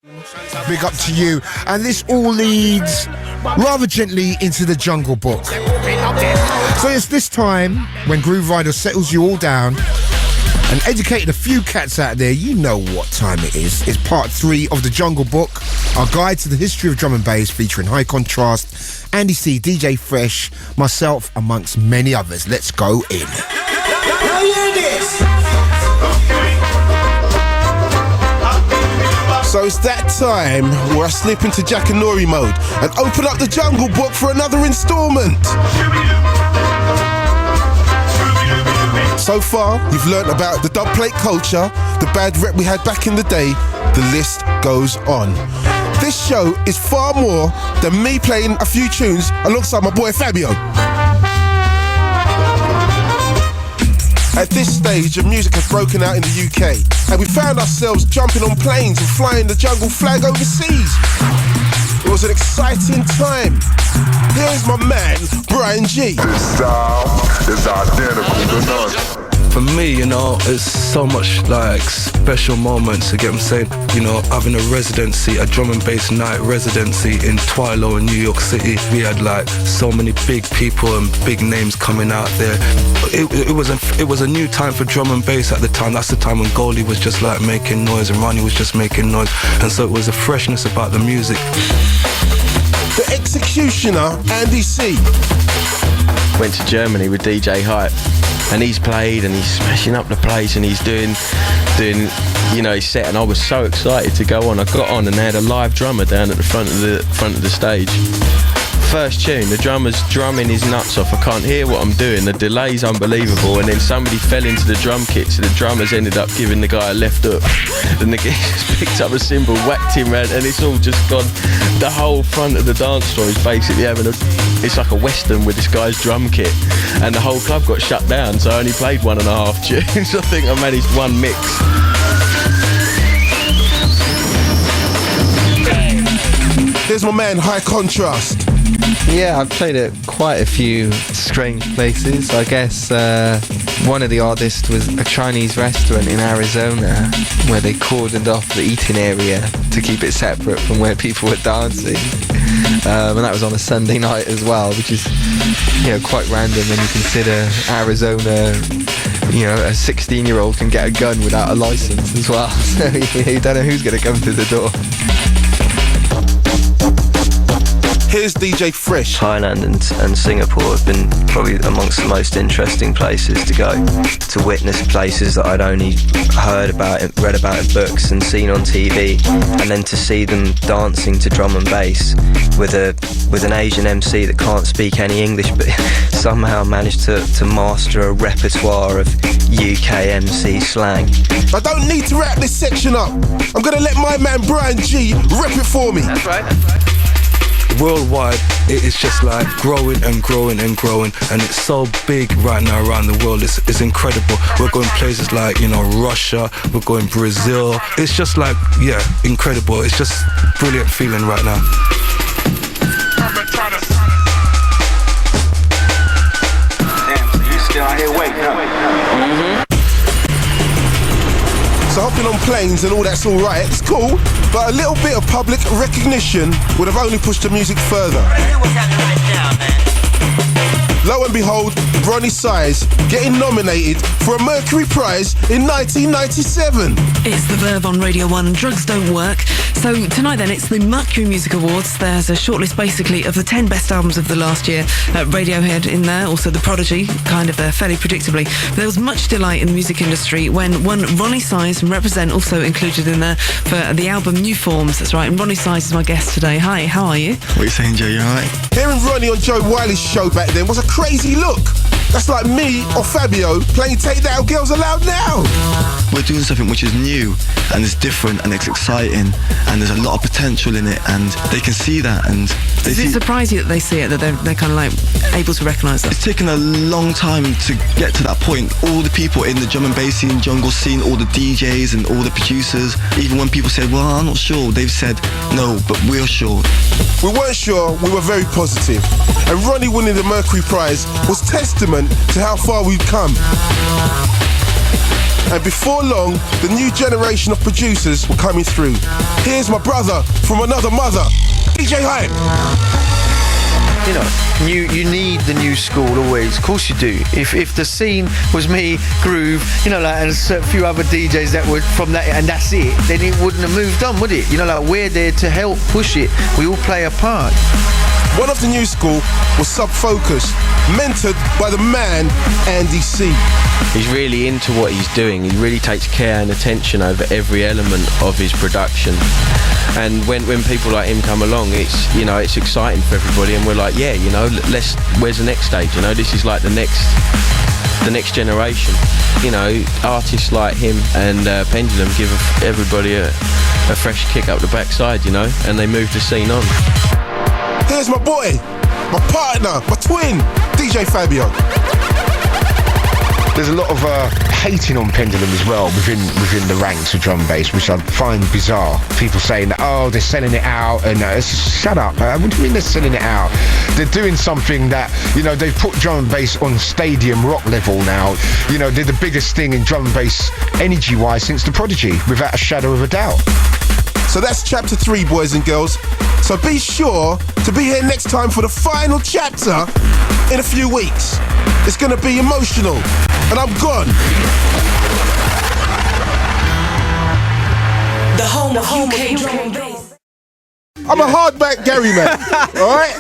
Big up to you. And this all leads rather gently into the Jungle Book. So it's this time when Grooverider settles you all down and educated a few cats out there. You know what time it is. It's part 3 of the Jungle Book, our guide to the history of drum and bass, featuring High Contrast, Andy C, DJ Fresh, myself, amongst many others. Let's go in. Now hear this. So it's that time where I slip into Jack and Nori mode and open up the Jungle Book for another instalment. So far, you've learnt about the dubplate culture, the bad rep we had back in the day. The list goes on. This show is far more than me playing a few tunes alongside my boy Fabio. At this stage, the music has broken out in the UK, and we found ourselves jumping on planes and flying the jungle flag overseas. It was an exciting time. Here's my man, Brian G. This style is identical to none. For me, you know, it's so much like special moments, you get what I'm saying? You know, having a residency, a drum and bass night residency in Twilo in New York City. We had like so many big people and big names coming out there. It was a new time for drum and bass at the time. That's the time when Goldie was just like making noise and Ronnie was just making noise. And so it was a freshness about the music. The executioner, Andy C. Went to Germany with DJ Hype, and he's played and he's smashing up the place and he's doing you know, his set, and I was so excited to go on. I got on and they had a live drummer down at the front of the stage. First tune, the drummer's drumming his nuts off. I can't hear what I'm doing. The delay's unbelievable, and then somebody fell into the drum kit, so the drummers ended up giving the guy a left hook. Then the guy just picked up a cymbal, whacked him round, and it's all just gone. The whole front of the dance floor is basically it's like a western with this guy's drum kit, and the whole club got shut down, so I only played 1.5 tunes. I think I managed one mix. Here's my man, High Contrast. Yeah, I've played at quite a few strange places. I guess one of the oddest was a Chinese restaurant in Arizona where they cordoned off the eating area to keep it separate from where people were dancing. And that was on a Sunday night as well, which is, you know, quite random when you consider Arizona. You know, a 16-year-old can get a gun without a license as well. So you don't know who's going to come through the door. Here's DJ Fresh. Thailand and Singapore have been probably amongst the most interesting places to go, to witness places that I'd only heard about, read about in books and seen on TV, and then to see them dancing to drum and bass with an Asian MC that can't speak any English but somehow managed to master a repertoire of UK MC slang. I don't need to wrap this section up. I'm gonna let my man Brian G rip it for me. That's right. Worldwide, it is just like growing and growing and growing, and it's so big right now around the world. It's incredible. We're going places like, you know, Russia, we're going Brazil. It's just like, yeah, incredible. It's just brilliant feeling right now. Damn, so you still out here waiting, huh? So hopping on planes and all that's alright, it's cool, but a little bit of public recognition would have only pushed the music further. What's happening right now, man? Lo and behold, Ronnie Size getting nominated for a Mercury Prize in 1997. It's The Verve on Radio 1 and Drugs Don't Work. So tonight then, it's the Mercury Music Awards. There's a shortlist basically of the 10 best albums of the last year. Radiohead in there, also The Prodigy, kind of fairly predictably. But there was much delight in the music industry when one Ronnie Size from Represent also included in there for the album New Forms. That's right, and Ronnie Size is my guest today. Hi, how are you? What are you saying, Joe? You alright? Hearing Ronnie on Joe Wiley's show back then was a crazy look. That's like me or Fabio playing Take That Out Girls Aloud now. We're doing something which is new and it's different and it's exciting and there's a lot of potential in it, and they can see that. And does it surprise you that they see it, that they're kind of like able to recognise that? It's taken a long time to get to that point. All the people in the drum and bass scene, jungle scene, all the DJs and all the producers, even when people said, well, I'm not sure, they've said, no, but we're sure. We weren't sure, we were very positive. And Ronnie winning the Mercury Prize was testament to how far we've come. And before long, the new generation of producers were coming through. Here's my brother from another mother, DJ Hype. You know, you need the new school always. Of course you do. If the scene was me, Groove, you know, like, and a few other DJs that were from that, and that's it, then it wouldn't have moved on, would it? You know, like, we're there to help push it. We all play a part. One of the new school was Sub Focus, mentored by the man Andy C. He's really into what he's doing. He really takes care and attention over every element of his production. And when people like him come along, it's, you know, it's exciting for everybody, and we're like, yeah, you know, where's the next stage? You know, this is like the next generation. You know, artists like him and Pendulum give everybody a fresh kick up the backside, you know, and they move the scene on. Here's my boy, my partner, my twin, DJ Fabio. There's a lot of hating on Pendulum as well within the ranks of drum and bass, which I find bizarre. People saying that, oh, they're selling it out, and shut up. What do you mean they're selling it out? They're doing something that, you know, they've put drum and bass on stadium rock level now. You know, they're the biggest thing in drum and bass energy-wise since The Prodigy, without a shadow of a doubt. So that's chapter 3, boys and girls. So be sure to be here next time for the final chapter in a few weeks. It's going to be emotional, and I'm gone. The home of UK drum and bass. I'm a hardback Gary man, all right?